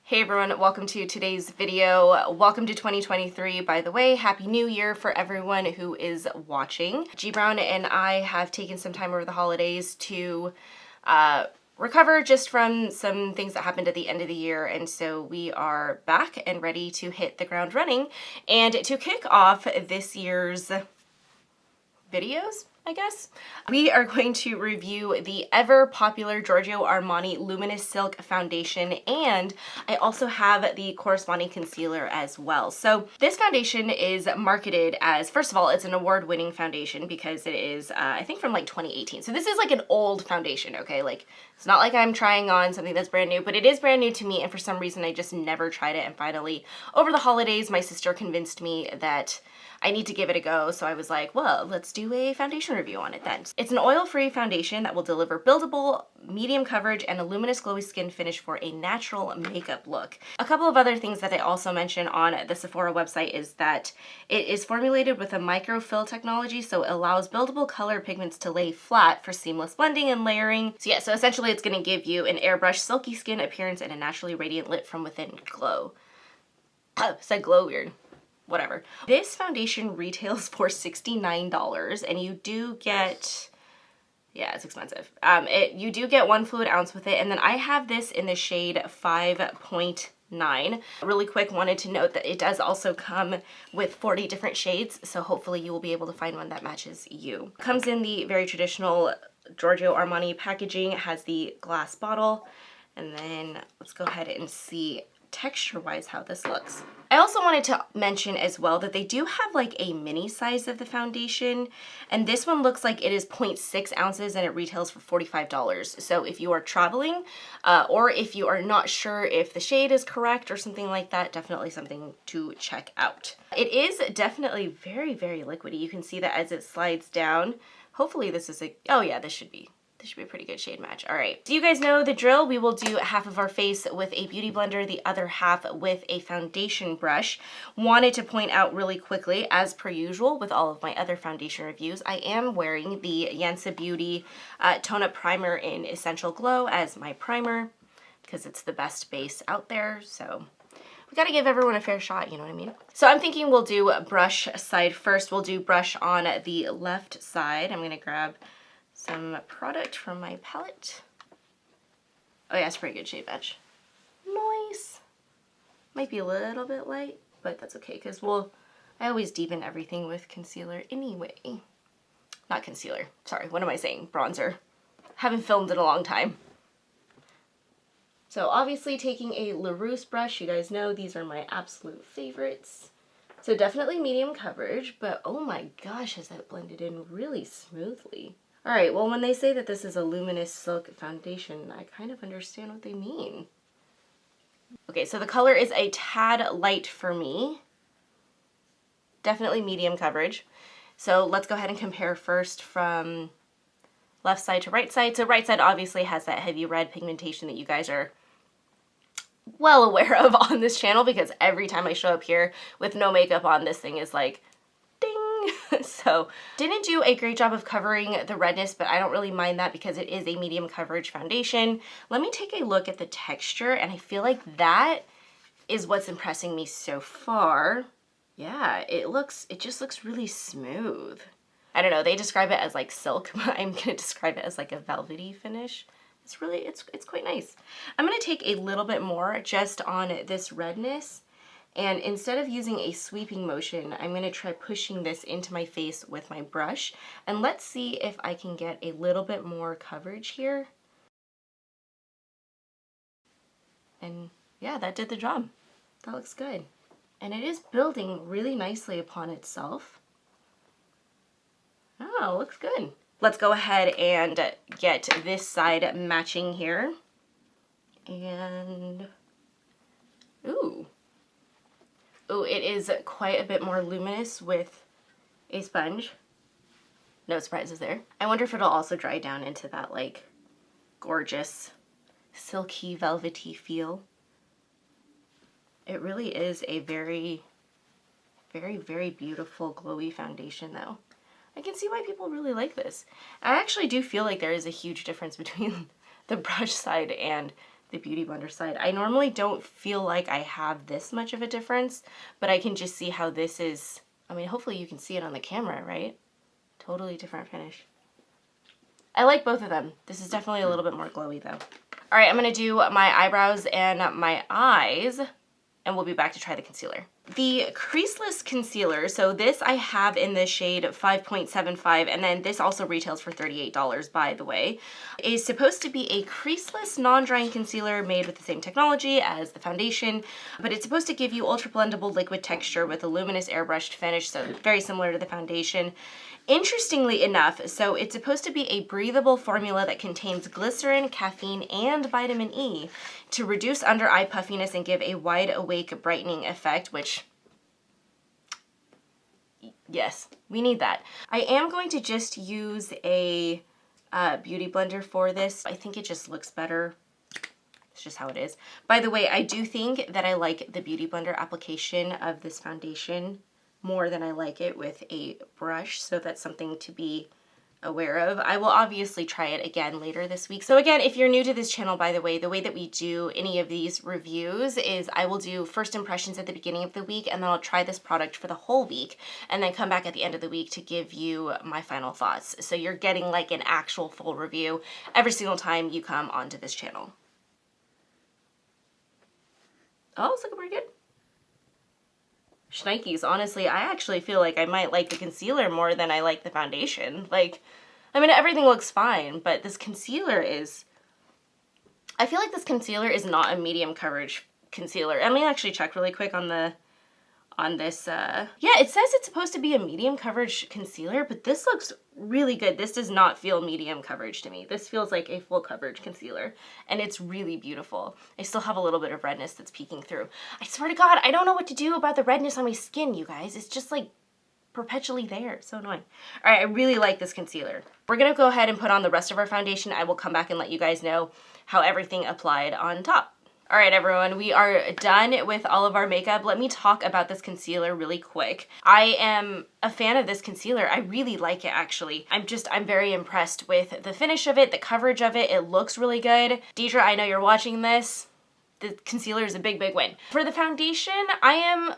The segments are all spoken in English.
Hey everyone, welcome to today's video. Welcome to 2023, by the way. Happy New Year for everyone who is watching. G Brown and I have taken some time over the holidays to recover just from some things that happened at the end of the year, and so we are back and ready to hit the ground running. And to kick off this year's videos, I guess, we are going to review the ever popular Giorgio Armani Luminous Silk Foundation, and I also have the corresponding concealer as well. So this foundation is marketed as, first of all, it's an award-winning foundation because it is, I think from like 2018. So this is like an old foundation, okay? Like, it's not like I'm trying on something that's brand new, but it is brand new to me, and for some reason I just never tried it, and finally, over the holidays, my sister convinced me that I need to give it a go, so I was like, well, let's do a foundation review on it then. It's an oil-free foundation that will deliver buildable, medium coverage, and a luminous glowy skin finish for a natural makeup look. A couple of other things that I also mention on the Sephora website is that it is formulated with a microfill technology, so it allows buildable color pigments to lay flat for seamless blending and layering. So yeah, so essentially it's going to give you an airbrush, silky skin appearance and a naturally radiant lit from within glow. Said glow weird. Whatever. This foundation retails for $69, and you do get, yeah, it's expensive. You do get 1 fluid ounce with it, and then I have this in the shade 5.9. Really quick, wanted to note that it does also come with 40 different shades, so hopefully you will be able to find one that matches you. Comes in the very traditional Giorgio Armani packaging. It has the glass bottle, and then let's go ahead and see texture-wise how this looks. I also wanted to mention as well that they do have like a mini size of the foundation, and this one looks like it is 0.6 ounces and it retails for $45. So if you are traveling or if you are not sure if the shade is correct or something like that, definitely something to check out. It is definitely very, very liquidy. You can see that as it slides down. Hopefully this is a, oh yeah, this should be a pretty good shade match. All right, so you guys know the drill. We will do half of our face with a beauty blender, the other half with a foundation brush. Wanted to point out really quickly, as per usual with all of my other foundation reviews, I am wearing the Yensa Beauty Tone Up Primer in Essential Glow as my primer because it's the best base out there, so we gotta give everyone a fair shot, you know what I mean? So I'm thinking we'll do brush side first. We'll do brush on the left side. I'm gonna grab some product from my palette. Oh yeah, it's a pretty good shade match. Nice. Might be a little bit light, but that's okay because I always deepen everything with concealer anyway. Not concealer, sorry, what am I saying? Bronzer. Haven't filmed in a long time. So obviously taking a LaRousse brush, you guys know these are my absolute favorites. So definitely medium coverage, but oh my gosh, has that blended in really smoothly. All right, well, when they say that this is a luminous silk foundation, I kind of understand what they mean. Okay, so the color is a tad light for me. Definitely medium coverage. So let's go ahead and compare first from left side to right side. So right side obviously has that heavy red pigmentation that you guys are well aware of on this channel because every time I show up here with no makeup on, this thing is like, ding. So didn't do a great job of covering the redness, but I don't really mind that because it is a medium coverage foundation. Let me take a look at the texture, and I feel like that is what's impressing me so far. Yeah, it just looks really smooth. I don't know, they describe it as like silk, but I'm gonna describe it as like a velvety finish. It's really, it's quite nice. I'm gonna take a little bit more just on this redness. And instead of using a sweeping motion, I'm going to try pushing this into my face with my brush. And let's see if I can get a little bit more coverage here. And yeah, that did the job. That looks good. And it is building really nicely upon itself. Oh, looks good. Let's go ahead and get this side matching here. And, ooh. Oh, it is quite a bit more luminous with a sponge. No surprises there. I wonder if it'll also dry down into that like gorgeous, silky, velvety feel. It really is a very, very, very beautiful glowy foundation though. I can see why people really like this. I actually do feel like there is a huge difference between the brush side and the Beauty Blender side. I normally don't feel like I have this much of a difference, but I can just see how this is, I mean, hopefully you can see it on the camera, right? Totally different finish. I like both of them. This is definitely a little bit more glowy though. All right, I'm gonna do my eyebrows and my eyes, and we'll be back to try the concealer. The creaseless concealer, so this I have in the shade 5.75, and then this also retails for $38, by the way, is supposed to be a creaseless non-drying concealer made with the same technology as the foundation, but it's supposed to give you ultra blendable liquid texture with a luminous airbrushed finish, so very similar to the foundation. Interestingly enough, so it's supposed to be a breathable formula that contains glycerin, caffeine, and vitamin E to reduce under eye puffiness and give a wide awake brightening effect, which, yes, we need that. I am going to just use a beauty blender for this. I think it just looks better. It's just how it is. By the way, I do think that I like the beauty blender application of this foundation more than I like it with a brush, so that's something to be aware of. I will obviously try it again later this week. So again, if you're new to this channel, by the way that we do any of these reviews is I will do first impressions at the beginning of the week, and then I'll try this product for the whole week, and then come back at the end of the week to give you my final thoughts. So you're getting like an actual full review every single time you come onto this channel. Oh, it's looking pretty good. Shnikes, honestly, I actually feel like I might like the concealer more than I like the foundation. Like, I mean, everything looks fine, but this concealer is, I feel like this concealer is not a medium coverage concealer. Let me actually check really quick on the, on this, yeah, it says it's supposed to be a medium coverage concealer, but this looks really good. This does not feel medium coverage to me. This feels like a full coverage concealer, and it's really beautiful. I still have a little bit of redness that's peeking through. I swear to God, I don't know what to do about the redness on my skin, you guys. It's just like perpetually there. It's so annoying. All right, I really like this concealer. We're gonna go ahead and put on the rest of our foundation. I will come back and let you guys know how everything applied on top. All right, everyone, we are done with all of our makeup. Let me talk about this concealer really quick. I am a fan of this concealer. I really like it, actually. I'm very impressed with the finish of it, the coverage of it. It looks really good. Deidre, I know you're watching this. The concealer is a big, big win. For the foundation, I'm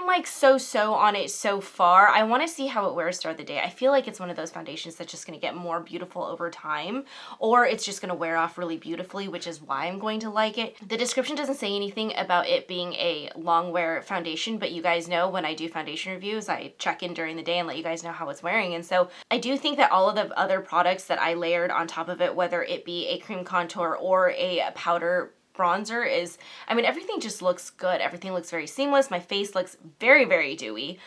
like so on it so far. I want to see how it wears throughout the day. I feel like it's one of those foundations that's just going to get more beautiful over time, or it's just going to wear off really beautifully, which is why I'm going to like it. The description doesn't say anything about it being a long wear foundation, but you guys know when I do foundation reviews, I check in during the day and let you guys know how it's wearing. And so I do think that all of the other products that I layered on top of it, whether it be a cream contour or a powder bronzer, is, I mean, everything just looks good. Everything looks very seamless. My face looks very, very dewy,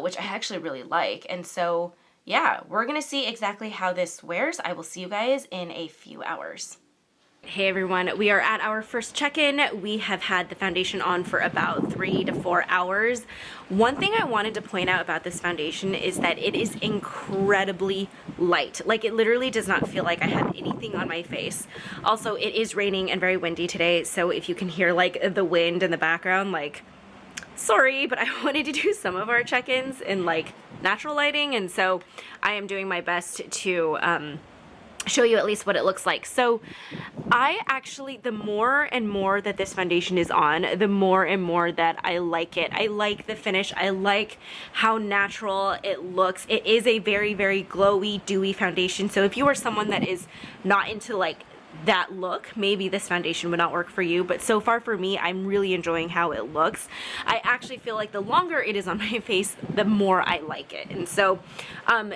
which I actually really like. And so, yeah, we're gonna see exactly how this wears. I will see you guys in a few hours. Hey everyone, we are at our first check-in. We have had the foundation on for about 3 to 4 hours. One thing I wanted to point out about this foundation is that it is incredibly light. Like, it literally does not feel like I have anything on my face. Also, it is raining and very windy today, so if you can hear like the wind in the background, like, sorry, but I wanted to do some of our check-ins in like natural lighting, and so I am doing my best to show you at least what it looks like. So I actually, the more and more that this foundation is on, the more and more that I like it. I like the finish. I like how natural it looks. It is a very, very glowy, dewy foundation. So if you are someone that is not into like that look, maybe this foundation would not work for you, but so far for me, I'm really enjoying how it looks. I actually feel like the longer it is on my face, the more I like it. And so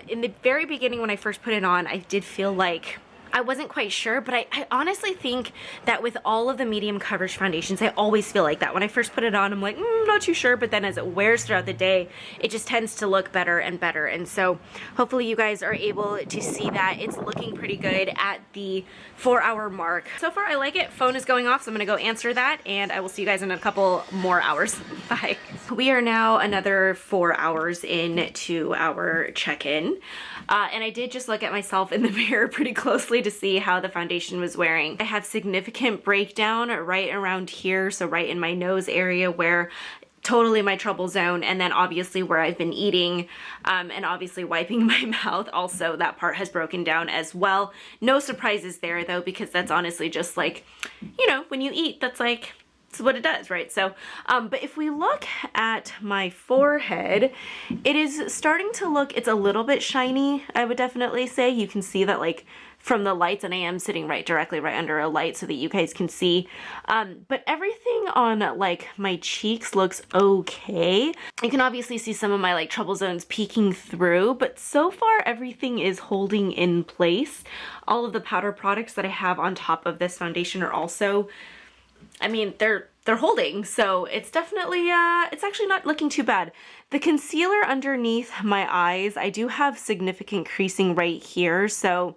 in the very beginning when I first put it on, I did feel like I wasn't quite sure, but I honestly think that with all of the medium coverage foundations, I always feel like that. When I first put it on, I'm like, not too sure, but then as it wears throughout the day, it just tends to look better and better. And so hopefully you guys are able to see that. It's looking pretty good at the 4-hour mark. So far, I like it. Phone is going off, so I'm gonna go answer that, and I will see you guys in a couple more hours. Bye. We are now another 4 hours into our check-in. And I did just look at myself in the mirror pretty closely to see how the foundation was wearing. I have significant breakdown right around here, so right in my nose area where totally my trouble zone. And then obviously where I've been eating and obviously wiping my mouth, also that part has broken down as well. No surprises there though, because that's honestly just like, you know, when you eat, that's like, it's what it does, right? So, but if we look at my forehead, it is starting to look, it's a little bit shiny, I would definitely say. You can see that like from the lights, and I am sitting directly right under a light so that you guys can see. But everything on like my cheeks looks okay. You can obviously see some of my like trouble zones peeking through, but so far everything is holding in place. All of the powder products that I have on top of this foundation are also, I mean, they're holding, so it's definitely, it's actually not looking too bad. The concealer underneath my eyes, I do have significant creasing right here, so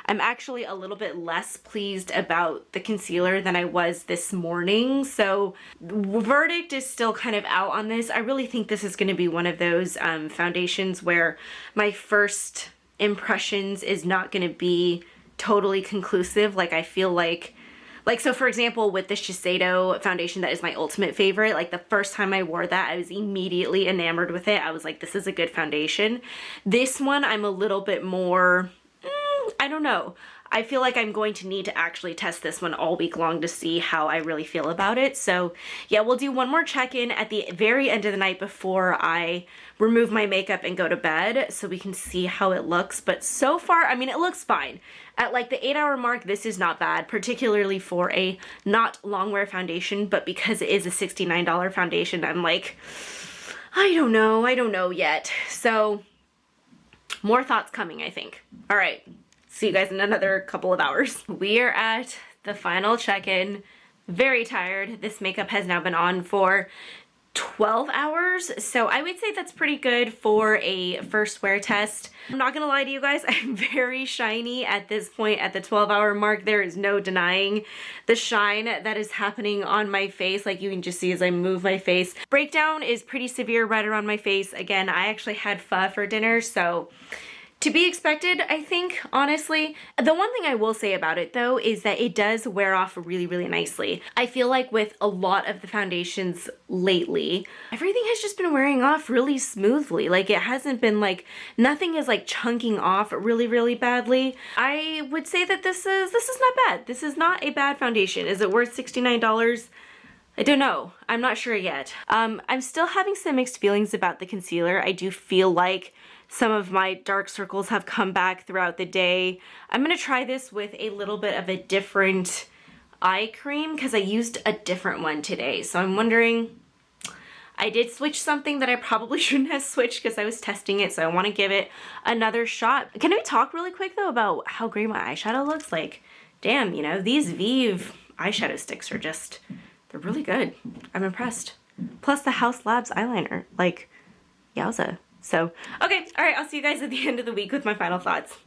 I'm actually a little bit less pleased about the concealer than I was this morning. So verdict is still kind of out on this. I really think this is going to be one of those foundations where my first impressions is not going to be totally conclusive. Like I feel like, so for example, with the Shiseido foundation that is my ultimate favorite, like the first time I wore that, I was immediately enamored with it. I was like, this is a good foundation. This one, I'm a little bit more, I don't know. I feel like I'm going to need to actually test this one all week long to see how I really feel about it. So yeah, we'll do one more check-in at the very end of the night before I remove my makeup and go to bed so we can see how it looks. But so far, I mean, it looks fine. At like the 8-hour mark, this is not bad, particularly for a not long wear foundation, but because it is a $69 foundation, I'm like, I don't know yet. So more thoughts coming, I think. All right. See you guys in another couple of hours. We are at the final check-in. Very tired. This makeup has now been on for 12 hours. So I would say that's pretty good for a first wear test. I'm not gonna lie to you guys, I'm very shiny at this point at the 12-hour mark. There is no denying the shine that is happening on my face. Like you can just see as I move my face. Breakdown is pretty severe right around my face. Again, I actually had pho for dinner, so to be expected, I think, honestly. The one thing I will say about it though is that it does wear off really, really nicely. I feel like with a lot of the foundations lately, everything has just been wearing off really smoothly. Like it hasn't been like, nothing is like chunking off really, really badly. I would say that this is not bad. This is not a bad foundation. Is it worth $69? I don't know. I'm not sure yet. I'm still having some mixed feelings about the concealer. I do feel like some of my dark circles have come back throughout the day. I'm gonna try this with a little bit of a different eye cream because I used a different one today. So I'm wondering, I did switch something that I probably shouldn't have switched because I was testing it. So I want to give it another shot. Can we talk really quick though about how great my eyeshadow looks? Like, damn, you know, these Vive eyeshadow sticks are just, they're really good. I'm impressed. Plus the House Labs eyeliner, like, yowza. So, okay, all right, I'll see you guys at the end of the week with my final thoughts.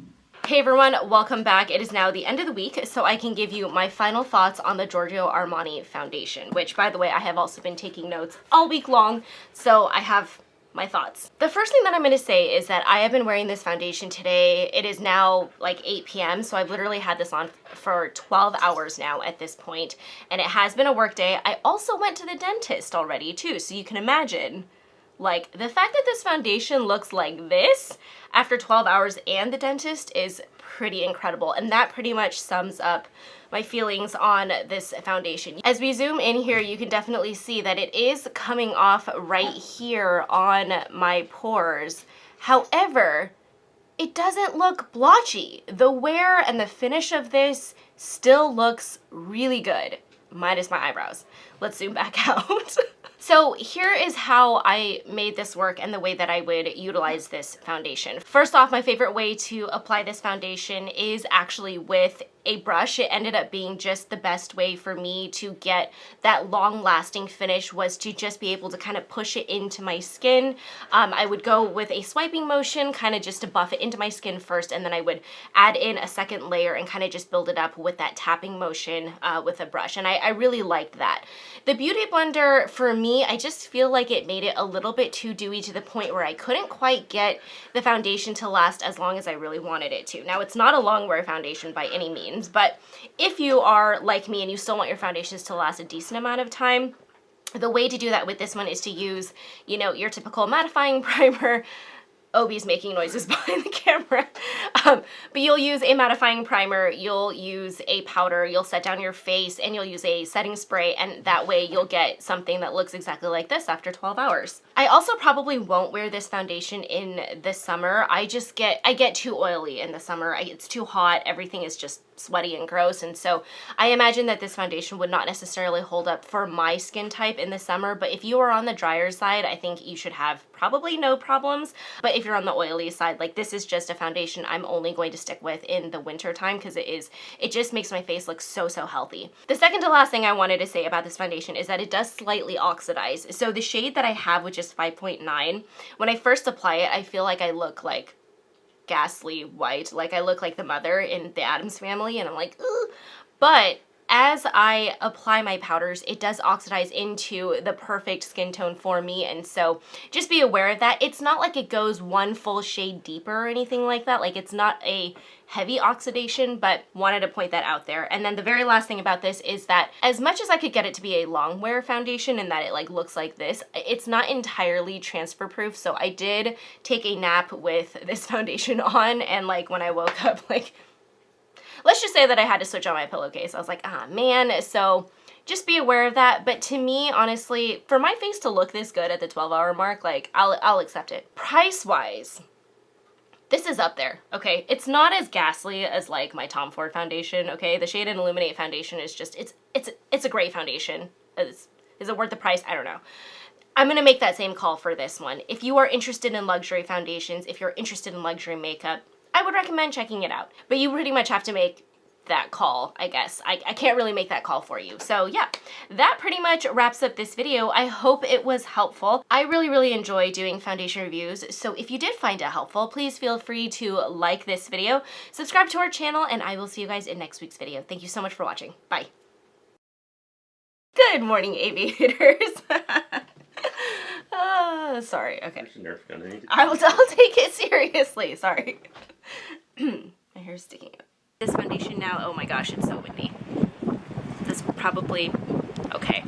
Hey everyone, welcome back. It is now the end of the week, so I can give you my final thoughts on the Giorgio Armani foundation, which, by the way, I have also been taking notes all week long, so I have my thoughts. The first thing that I'm going to say is that I have been wearing this foundation today. It is now like 8 p.m., so I've literally had this on for 12 hours now at this point, and it has been a work day. I also went to the dentist already, too, so you can imagine. Like, the fact that this foundation looks like this after 12 hours and the dentist is pretty incredible. And that pretty much sums up my feelings on this foundation. As we zoom in here, you can definitely see that it is coming off right here on my pores. However, it doesn't look blotchy. The wear and the finish of this still looks really good, minus my eyebrows. Let's zoom back out. So here is how I made this work and the way that I would utilize this foundation. First off, my favorite way to apply this foundation is actually with a brush. It ended up being just the best way for me to get that long-lasting finish, was to just be able to kind of push it into my skin. I would go with a swiping motion, kind of just to buff it into my skin first, and then I would add in a second layer and kind of just build it up with that tapping motion with a brush. And I really liked that. The Beauty Blender, for me, I just feel like it made it a little bit too dewy to the point where I couldn't quite get the foundation to last as long as I really wanted it to. Now, it's not a long wear foundation by any means, but if you are like me and you still want your foundations to last a decent amount of time, The way to do that with this one is to use, you know, your typical mattifying primer. Obi's making noises behind the camera. But you'll use a mattifying primer, you'll use a powder, you'll set down your face, and you'll use a setting spray, and that way you'll get something that looks exactly like this after 12 hours. I also probably won't wear this foundation in the summer. I get too oily in the summer. It's too hot, everything is just sweaty and gross, and so I imagine that this foundation would not necessarily hold up for my skin type in the summer, but if you are on the drier side, I think you should have probably no problems. But if you're on the oily side, like, this is just a foundation I'm only going to stick with in the winter time because it just makes my face look so healthy. The second to last thing I wanted to say about this foundation is that it does slightly oxidize. So the shade that I have, which is 5.9, when I first apply it, I feel like I look like ghastly white, like I look like the mother in the Addams Family, and I'm like, ugh. But as I apply my powders, it does oxidize into the perfect skin tone for me, and so just be aware of that. It's not like it goes one full shade deeper or anything like that. Like, it's not a heavy oxidation, but wanted to point that out there. And then the very last thing about this is that as much as I could get it to be a long wear foundation and that it like looks like this, it's not entirely transfer proof. So I did take a nap with this foundation on, and like when I woke up, like, let's just say that I had to switch on my pillowcase. I was like, ah, man. So just be aware of that. But to me, honestly, for my face to look this good at the 12-hour mark, like, I'll accept it. Price-wise, this is up there, okay? It's not as ghastly as like my Tom Ford foundation, okay? The Shade and Illuminate foundation is just, it's a great foundation. Is it worth the price? I don't know. I'm gonna make that same call for this one. If you are interested in luxury foundations, if you're interested in luxury makeup, I would recommend checking it out. But you pretty much have to make that call, I guess. I can't really make that call for you. So yeah, that pretty much wraps up this video. I hope it was helpful. I really enjoy doing foundation reviews, so if you did find it helpful, please feel free to like this video, subscribe to our channel, and I will see you guys in next week's video. Thank you so much for watching. Bye. Good morning, aviators. Sorry, okay. I'll take it seriously, sorry. My hair's sticking out. This foundation now, oh my gosh, it's so windy. This probably, okay.